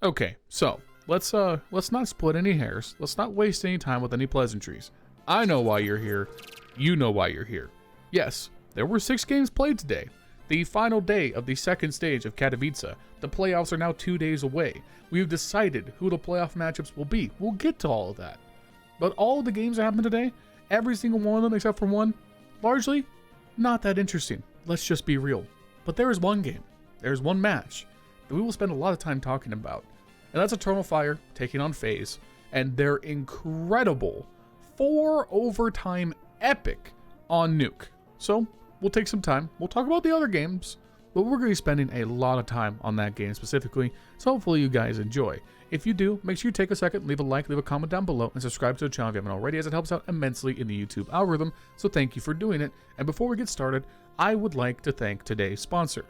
Okay, so let's not split any hairs. Let's not waste any time with any pleasantries. I know why you're here. You know why you're here. Yes, there were 6 games played today. The final day of the second stage of Katowice. The playoffs are now 2 days away. We've decided who the playoff matchups will be. We'll get to all of that. But all of the games that happened today, every single one of them except for one, largely not that interesting. Let's just be real. But there is one game, there's one match that we will spend a lot of time talking about. And that's Eternal Fire taking on Faze and their incredible 4 overtime epic on Nuke. So we'll take some time. We'll talk about the other games, but we're going to be spending a lot of time on that game specifically. So hopefully you guys enjoy. If you do, make sure you take a second, leave a like, leave a comment down below, and subscribe to the channel if you haven't already, as it helps out immensely in the YouTube algorithm. So thank you for doing it. And before we get started, I would like to thank today's sponsor.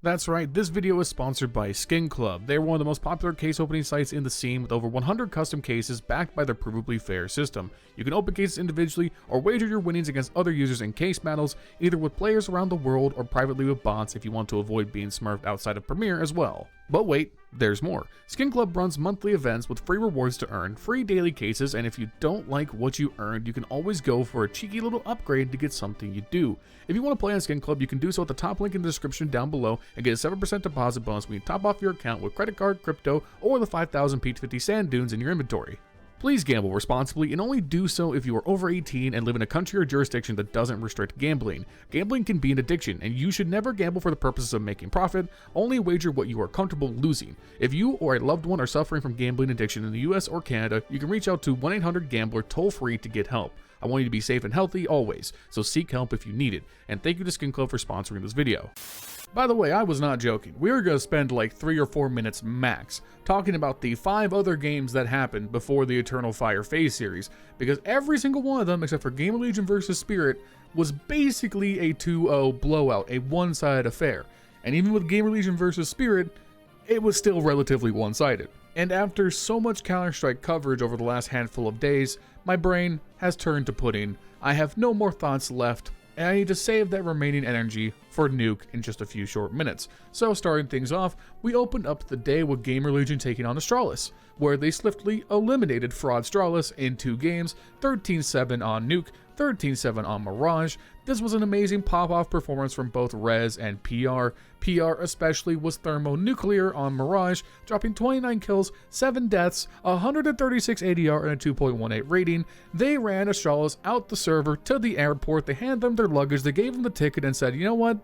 That's right, this video is sponsored by Skin Club. They're one of the most popular case opening sites in the scene with over 100 custom cases backed by their provably fair system. You can open cases individually or wager your winnings against other users in case battles, either with players around the world or privately with bots if you want to avoid being smurfed outside of Premiere as well. But wait, there's more. Skin Club runs monthly events with free rewards to earn, free daily cases, and if you don't like what you earned, you can always go for a cheeky little upgrade to get something you do. If you want to play on Skin Club, you can do so at the top link in the description down below and get a 7% deposit bonus when you top off your account with credit card, crypto, or the 5,000 Peach 50 sand dunes in your inventory. Please gamble responsibly and only do so if you are over 18 and live in a country or jurisdiction that doesn't restrict gambling. Gambling can be an addiction, and you should never gamble for the purposes of making profit, only wager what you are comfortable losing. If you or a loved one are suffering from gambling addiction in the US or Canada, you can reach out to 1-800-GAMBLER toll-free to get help. I want you to be safe and healthy always, so seek help if you need it. And thank you to Skin Club for sponsoring this video. By the way, I was not joking. We were going to spend like 3 or 4 minutes max talking about the 5 other games that happened before the Eternal Fire Faze series, because every single one of them, except for GamerLegion versus Spirit, was basically a 2-0 blowout, a one-sided affair. And even with GamerLegion versus Spirit, it was still relatively one-sided. And after so much Counter-Strike coverage over the last handful of days, my brain has turned to pudding. I have no more thoughts left, and I need to save that remaining energy for Nuke in just a few short minutes. So starting things off, we opened up the day with GamerLegion taking on Astralis, where they swiftly eliminated Fraud Astralis in 2 games, 13-7 on Nuke, 13-7 on Mirage. This was an amazing pop-off performance from both Rez and PR. PR especially was thermonuclear on Mirage, dropping 29 kills, 7 deaths, 136 ADR, and a 2.18 rating. They ran Astralis out the server to the airport, they handed them their luggage, they gave them the ticket and said, you know what?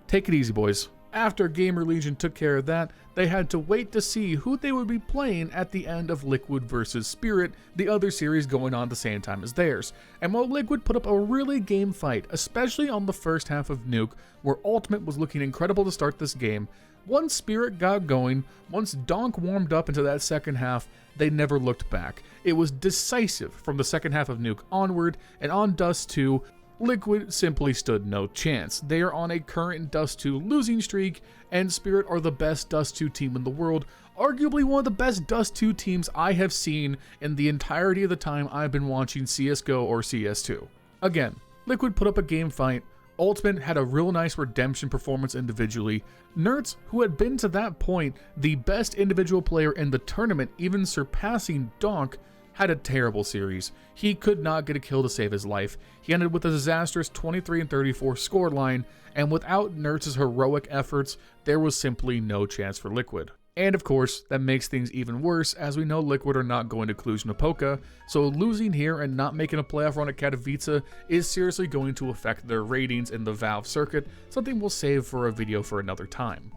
Take it easy, boys. After GamerLegion took care of that, they had to wait to see who they would be playing at the end of Liquid vs Spirit, the other series going on at the same time as theirs. And while Liquid put up a really game fight, especially on the first half of Nuke, where Ultimate was looking incredible to start this game, once Spirit got going, once Donk warmed up into that second half, they never looked back. It was decisive from the second half of Nuke onward, and on Dust 2, Liquid simply stood no chance. They are on a current Dust 2 losing streak, and Spirit are the best Dust 2 team in the world, arguably one of the best Dust 2 teams I have seen in the entirety of the time I've been watching CSGO or CS2. Again, Liquid put up a game fight, Ultimate had a real nice redemption performance individually. NAVI, who had been to that point the best individual player in the tournament, even surpassing Donk, had a terrible series. He could not get a kill to save his life. He ended with a disastrous 23-34 scoreline, and without NAVI's heroic efforts, there was simply no chance for Liquid. And of course, that makes things even worse, as we know Liquid are not going to Cluj-Napoca, so losing here and not making a playoff run at Katowice is seriously going to affect their ratings in the Valve circuit, something we'll save for a video for another time.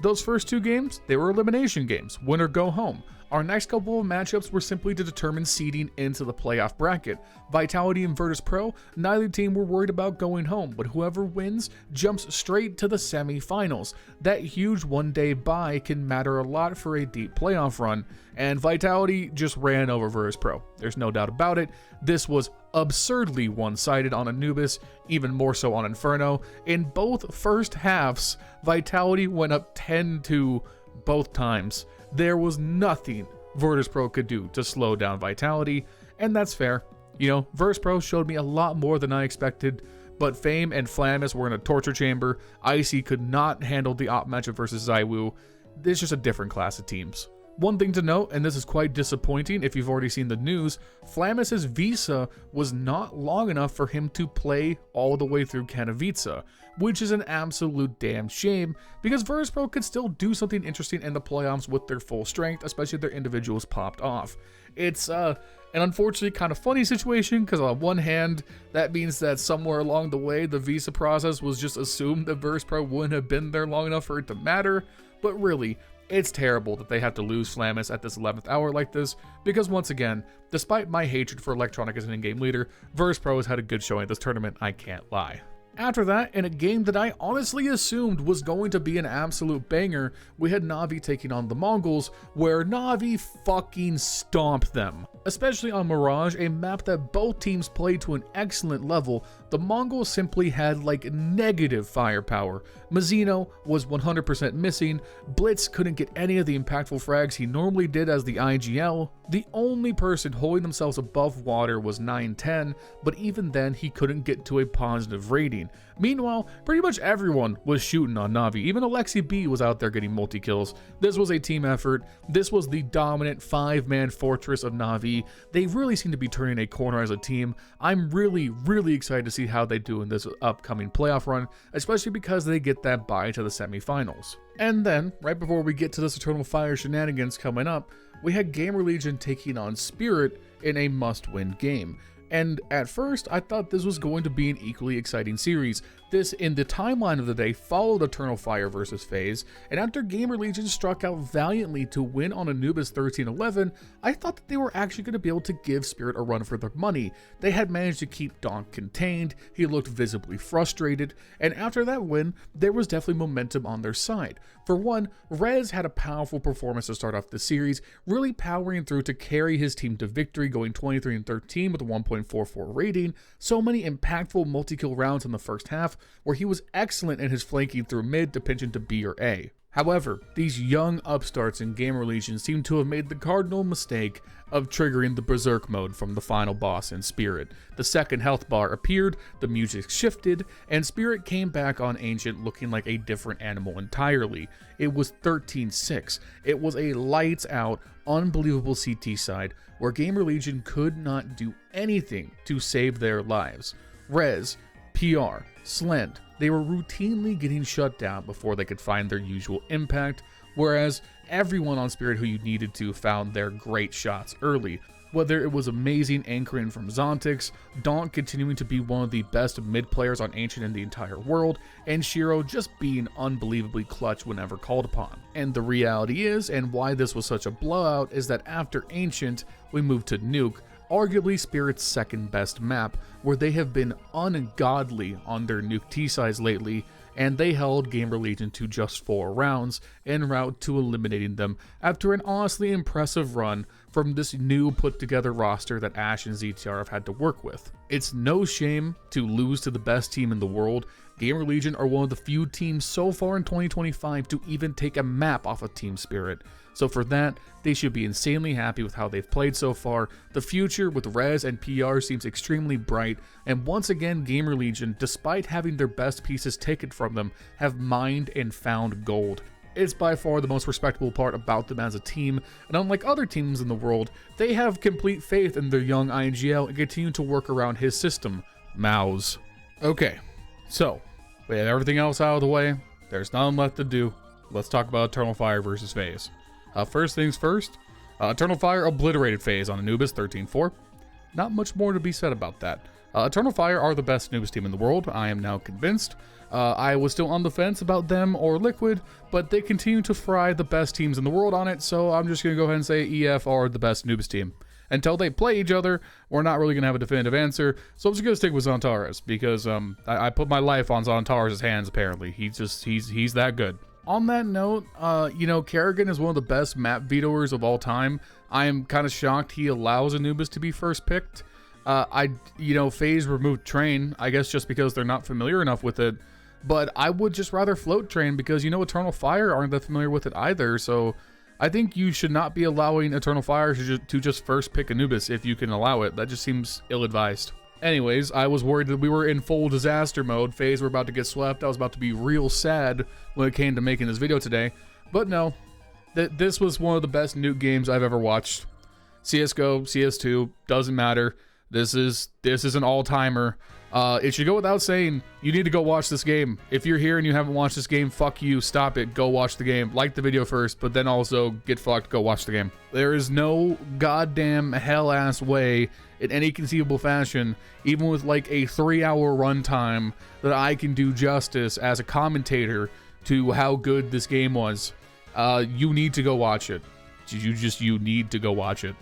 Those first 2 games, they were elimination games, win or go home. Our next couple of matchups were simply to determine seeding into the playoff bracket. Vitality and Virtus.pro, neither team were worried about going home, but whoever wins jumps straight to the semi-finals. That huge one-day bye can matter a lot for a deep playoff run, and Vitality just ran over Virtus.pro. There's no doubt about it. This was absurdly one-sided on Anubis, even more so on Inferno. In both first halves, Vitality went up 10-2 both times. There was nothing Virtus.pro could do to slow down Vitality, and that's fair. You know, Virtus.pro showed me a lot more than I expected, but Fame and Flamus were in a torture chamber. Icy could not handle the op matchup versus ZywOo. it's just a different class of teams. One thing to note, and this is quite disappointing if you've already seen the news, Flammus's visa was not long enough for him to play all the way through Katowice, which is an absolute damn shame, because Virtus.pro could still do something interesting in the playoffs with their full strength, especially if their individuals popped off. It's an unfortunately kind of funny situation, because on one hand, that means that somewhere along the way, the visa process was just assumed that Virtus.pro wouldn't have been there long enough for it to matter, but really, it's terrible that they have to lose Flammus at this 11th hour like this, because once again, despite my hatred for Electronic as an in-game leader, Virtus.pro has had a good showing at this tournament, I can't lie. After that, in a game that I honestly assumed was going to be an absolute banger, we had NAVI taking on the Mongolz, where NAVI fucking stomped them. Especially on Mirage, a map that both teams played to an excellent level, the Mongolz simply had like negative firepower. Mazzino was 100% missing, Blitz couldn't get any of the impactful frags he normally did as the IGL. The only person holding themselves above water was 910, but even then he couldn't get to a positive rating. Meanwhile, pretty much everyone was shooting on NAVI. Even Alexi B was out there getting multi-kills. This was a team effort. This was the dominant 5-man fortress of NAVI. They really seem to be turning a corner as a team. I'm really excited to see how they do in this upcoming playoff run, especially because they get that bye to the semifinals. And then, right before we get to this Eternal Fire shenanigans coming up, we had GamerLegion taking on Spirit in a must-win game. And at first, I thought this was going to be an equally exciting series. This, in the timeline of the day, followed Eternal Fire versus Faze, and after GamerLegion struck out valiantly to win on Anubis 13-11, I thought that they were actually going to be able to give Spirit a run for their money. They had managed to keep Donk contained, he looked visibly frustrated, and after that win, there was definitely momentum on their side. For one, Rez had a powerful performance to start off the series, really powering through to carry his team to victory, going 23-13 with a 1.44 rating, so many impactful multi-kill rounds in the first half, where he was excellent in his flanking through mid to pinch into B or A. However, these young upstarts in GamerLegion seem to have made the cardinal mistake of triggering the Berserk mode from the final boss in Spirit. The second health bar appeared, the music shifted, and Spirit came back on Ancient looking like a different animal entirely. It was 13-6. It was a lights out, unbelievable CT side where GamerLegion could not do anything to save their lives. Rez, PR, Slend, they were routinely getting shut down before they could find their usual impact, whereas everyone on Spirit who you needed to found their great shots early. Whether it was amazing anchoring from Zontix, Donk continuing to be one of the best mid players on Ancient in the entire world, and Shiro just being unbelievably clutch whenever called upon. And the reality is, and why this was such a blowout, is that after Ancient, we moved to Nuke, arguably Spirit's second best map, where they have been ungodly on their Nuke T-size lately, and they held GamerLegion to just 4 rounds en route to eliminating them after an honestly impressive run from this new put together roster that Ash and ZTR have had to work with. It's no shame to lose to the best team in the world. GamerLegion are one of the few teams so far in 2025 to even take a map off of Team Spirit. So for that, they should be insanely happy with how they've played so far. The future with Rez and PR seems extremely bright, and once again GamerLegion, despite having their best pieces taken from them, have mined and found gold. It's by far the most respectable part about them as a team, and unlike other teams in the world, they have complete faith in their young IGL and continue to work around his system, Mouse. Okay, so, we have everything else out of the way, there's nothing left to do, let's talk about Eternal Fire versus Faze. First things first, Eternal Fire obliterated Faze on Anubis 13-4. Not much more to be said about that. Eternal Fire are the best Anubis team in the world, I am now convinced. I was still on the fence about them or Liquid, but they continue to fry the best teams in the world on it, so I'm just going to go ahead and say EF are the best Anubis team. Until they play each other, we're not really going to have a definitive answer, so I'm just going to stick with Zontares, because I put my life on Zontares' hands, apparently. He's that good. On that note, Kerrigan is one of the best map vetoers of all time. I am kind of shocked he allows Anubis to be first picked. Faze removed Train, I guess just because they're not familiar enough with it. But I would just rather float Train because, Eternal Fire aren't that familiar with it either. So I think you should not be allowing Eternal Fire to just first pick Anubis if you can allow it. That just seems ill-advised. Anyways, I was worried that we were in full disaster mode. Faze were about to get swept. I was about to be real sad when it came to making this video today. But no, This was one of the best nuke games I've ever watched. CSGO, CS2, doesn't matter. This is an all-timer. It should go without saying, you need to go watch this game. If you're here and you haven't watched this game, fuck you, stop it, go watch the game. Like the video first, but then also get fucked, go watch the game. There is no goddamn hell-ass way in any conceivable fashion, even with like a 3-hour runtime, that I can do justice as a commentator to how good this game was. You need to go watch it. You need to go watch it.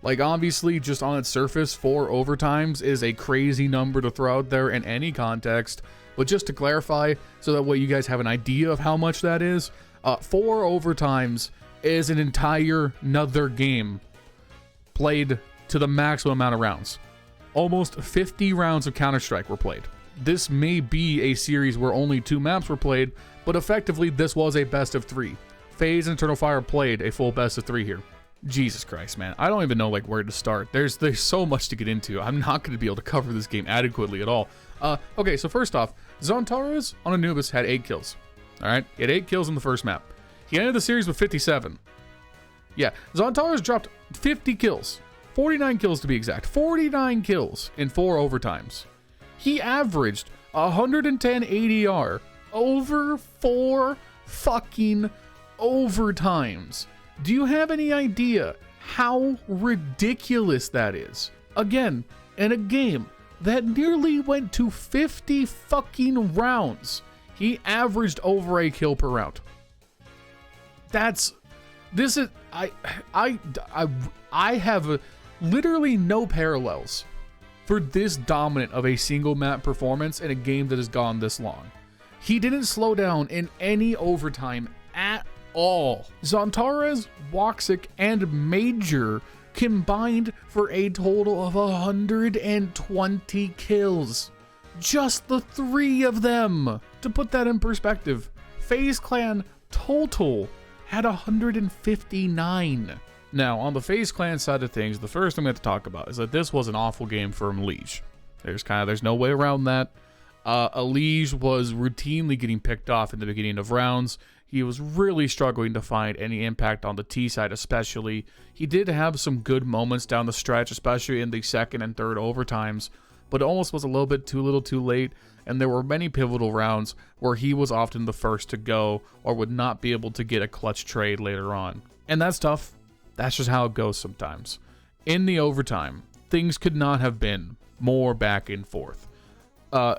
Like, obviously, just on its surface, 4 overtimes is a crazy number to throw out there in any context. But just to clarify, so that way you guys have an idea of how much that is, 4 overtimes is an entire another game played to the maximum amount of rounds. Almost 50 rounds of Counter-Strike were played. This may be a series where only 2 maps were played, but effectively this was a best of 3. Faze and Eternal Fire played a full best of 3 here. Jesus Christ, man. I don't even know like where to start. There's so much to get into. I'm not going to be able to cover this game adequately at all. Okay, so first off, Zontaras on Anubis had 8 kills. All right, he had 8 kills in the first map. He ended the series with 57. Yeah, Zontaras dropped 50 kills. 49 kills to be exact. 49 kills in 4 overtimes. He averaged 110 ADR over 4 fucking overtimes. Do you have any idea how ridiculous that is? Again, in a game that nearly went to 50 fucking rounds, he averaged over a kill per round. I have literally no parallels for this dominant of a single map performance in a game that has gone this long. He didn't slow down in any overtime at all. Zontaras, Woxic, and Major combined for a total of 120 kills. Just the 3 of them. To put that in perspective, FaZe Clan total had 159. Now, on the FaZe Clan side of things, the first thing we have to talk about is that this was an awful game for Mongolz. There's no way around that. Alige was routinely getting picked off in the beginning of rounds. He was really struggling to find any impact on the T side especially. He did have some good moments down the stretch, especially in the second and third overtimes, but it almost was a little bit too little too late, and there were many pivotal rounds where he was often the first to go or would not be able to get a clutch trade later on. And that's tough. That's just how it goes sometimes. In the overtime, things could not have been more back and forth.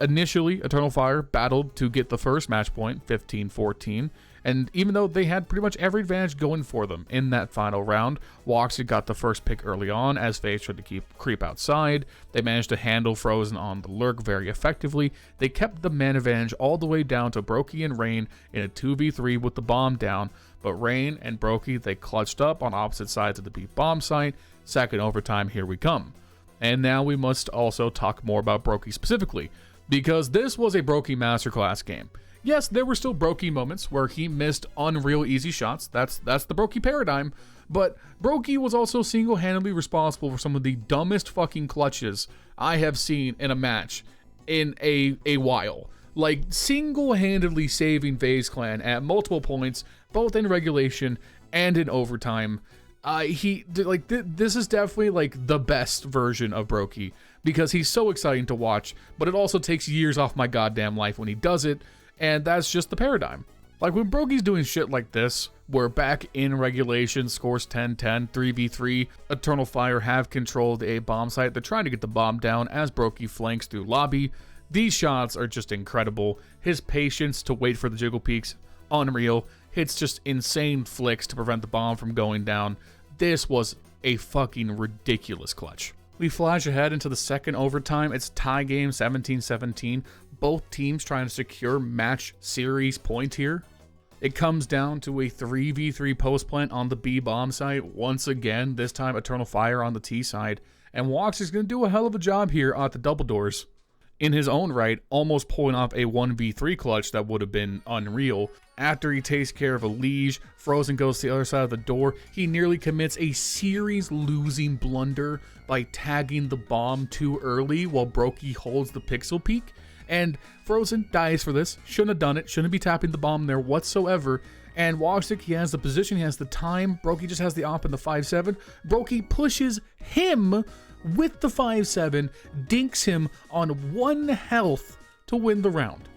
Initially, Eternal Fire battled to get the first match point, 15-14, and even though they had pretty much every advantage going for them in that final round, Woxic got the first pick early on as Faze tried to creep outside. They managed to handle Frozen on the lurk very effectively. They kept the man advantage all the way down to Brokey and Rain in a 2v3 with the bomb down, but Rain and Brokey, they clutched up on opposite sides of the B bomb site. Second overtime, here we come. And now we must also talk more about Brokey specifically, because this was a Brokey masterclass game. Yes, there were still Brokey moments where he missed unreal easy shots. That's the Brokey paradigm. But Brokey was also single-handedly responsible for some of the dumbest fucking clutches I have seen in a match in a while. Like, single-handedly saving FaZe Clan at multiple points, both in regulation and in overtime. This is definitely like the best version of Brokey because he's so exciting to watch, but it also takes years off my goddamn life when he does it, and that's just the paradigm. Like when Brokey's doing shit like this, where back in regulation, scores 10-10, 3v3, Eternal Fire have control of the A bomb site. They're trying to get the bomb down as Brokey flanks through lobby. These shots are just incredible. His patience to wait for the jiggle peaks, unreal. Hits just insane flicks to prevent the bomb from going down. This was a fucking ridiculous clutch. We flash ahead into the second overtime. It's tie game 17-17. Both teams trying to secure match series point here. It comes down to a 3v3 post plant on the B bomb site. Once again, this time Eternal Fire on the T side. And Wox is going to do a hell of a job here at the double doors. In his own right, almost pulling off a 1v3 clutch that would have been unreal. After he takes care of Alige, Frozen goes to the other side of the door. He nearly commits a series-losing blunder by tagging the bomb too early while Brokey holds the pixel peak. And Frozen dies for this. Shouldn't have done it. Shouldn't be tapping the bomb there whatsoever. And Woxic, he has the position, he has the time. Brokey just has the op in the 5-7. Brokey pushes him with the 5-7, dinks him on 1 health to win the round.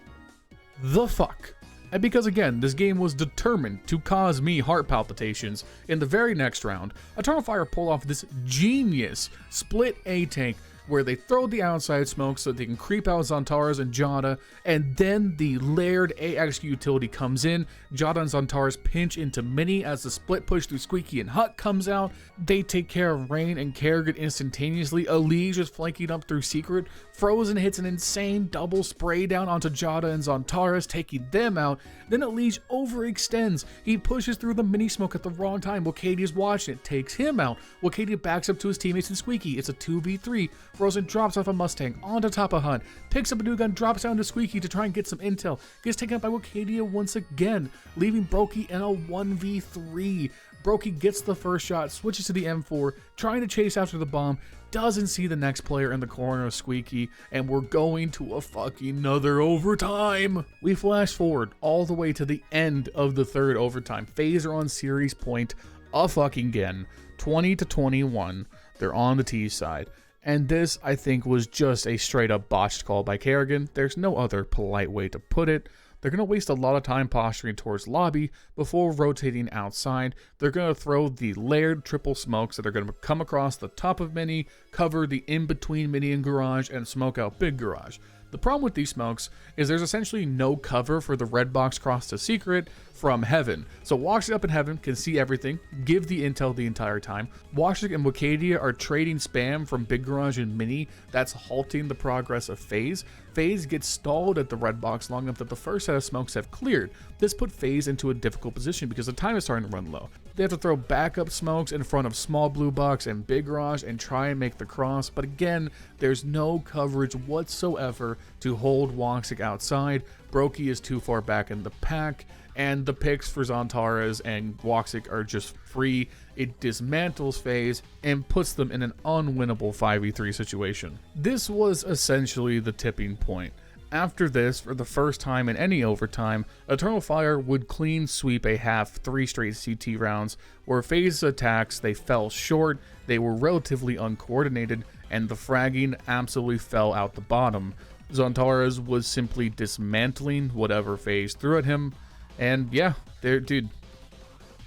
The fuck? And because again, this game was determined to cause me heart palpitations, in the very next round, Eternal Fire pull off this genius split A tank where they throw the outside smoke so they can creep out Xantares and Jada, and then the layered AX utility comes in. Jada and Xantares pinch into Mini as the split push through Squeaky and Hut comes out. They take care of Rain and Kerrigan instantaneously. Elige is flanking up through Secret. Frozen hits an insane double spray down onto Jada and Xantares, taking them out. Then Elige overextends. He pushes through the Mini smoke at the wrong time. Wakadi is watching it, takes him out. Wakadi backs up to his teammates and Squeaky. It's a 2v3. Frozen drops off a Mustang onto top of Hunt, picks up a new gun, drops down to Squeaky to try and get some intel, gets taken out by Wakadia once again, leaving Brokey in a 1v3. Brokey gets the first shot, switches to the M4, trying to chase after the bomb, doesn't see the next player in the corner of Squeaky, and we're going to a fucking another overtime. We flash forward all the way to the end of the 3rd overtime. Faze are on series point a fucking again, 20-21. They're on the T side. And this, I think, was just a straight up botched call by Kerrigan. There's no other polite way to put it. They're going to waste a lot of time posturing towards lobby before rotating outside. They're going to throw the layered triple smokes that are going to come across the top of Mini, cover the in-between Mini and Garage, and smoke out Big Garage. The problem with these smokes is there's essentially no cover for the red box cross to Secret from Heaven. So Woxic up in Heaven can see everything, give the intel the entire time. Woxic and Wakadia are trading spam from Big Garage and Mini. That's halting the progress of Faze. Faze gets stalled at the red box long enough that the first set of smokes have cleared. This put Faze into a difficult position because the time is starting to run low. They have to throw backup smokes in front of small blue box and Big Garage and try and make the cross, but again, there's no coverage whatsoever to hold Woxic outside. Brokey is too far back in the pack, and the picks for Xantares and Woxic are just free. It dismantles Faze and puts them in an unwinnable 5v3 situation. This was essentially the tipping point. After this, for the first time in any overtime, Eternal Fire would clean sweep a half 3 straight CT rounds, where Faze's attacks, they fell short, they were relatively uncoordinated, and the fragging absolutely fell out the bottom. Xantares was simply dismantling whatever Faze threw at him, and yeah, dude,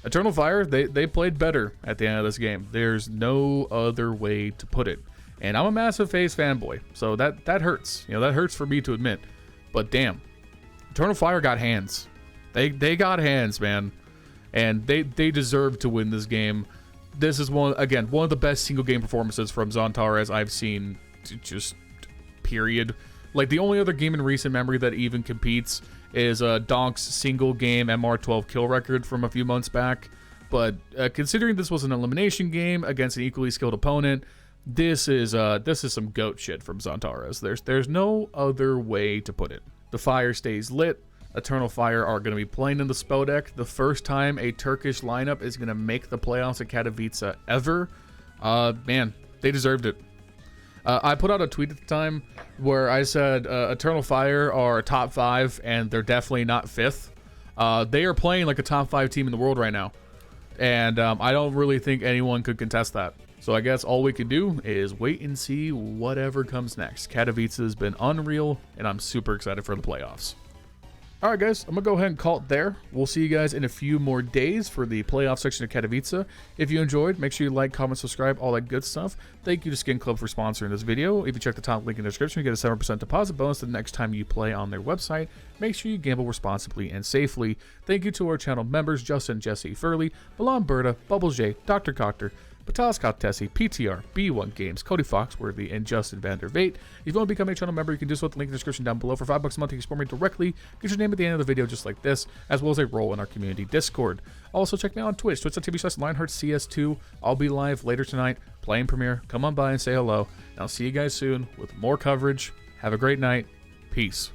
Eternal Fire, they played better at the end of this game. There's no other way to put it. And I'm a massive Faze fanboy, so that hurts. You know, that hurts for me to admit. But damn, Eternal Fire got hands. They got hands, man. And they deserve to win this game. This is one of the best single game performances from Xantares I've seen, just period. Like, the only other game in recent memory that even competes is Donk's single game MR12 kill record from a few months back. But considering this was an elimination game against an equally skilled opponent, this is some goat shit from Xantares. There's no other way to put it. The fire stays lit. Eternal Fire are going to be playing in the Spodek. The first time a Turkish lineup is going to make the playoffs at Katowice ever. Man, they deserved it. I put out a tweet at the time where I said Eternal Fire are top 5 and they're definitely not 5th. They are playing like a top 5 team in the world right now. And I don't really think anyone could contest that. So I guess all we can do is wait and see whatever comes next. Katowice has been unreal, and I'm super excited for the playoffs. Alright guys, I'm going to go ahead and call it there. We'll see you guys in a few more days for the playoff section of Katowice. If you enjoyed, make sure you like, comment, subscribe, all that good stuff. Thank you to Skin Club for sponsoring this video. If you check the top link in the description, you get a 7% deposit bonus the next time you play on their website. Make sure you gamble responsibly and safely. Thank you to our channel members, Justin, Jesse, Furley, Milan Berta, Bubblesj, Dr. Cocktor, Patatas Kaftesi, PTR, B1 Games, Cody Foxworthy, and Justin Vegt. If you want to become a channel member, you can do so at the link in the description down below. For $5 a month, you can support me directly, get your name at the end of the video just like this, as well as a role in our community Discord. Also, check me out on Twitch, twitch.tv/LionHeartZ. I'll be live later tonight, playing Premiere. Come on by and say hello, and I'll see you guys soon with more coverage. Have a great night. Peace.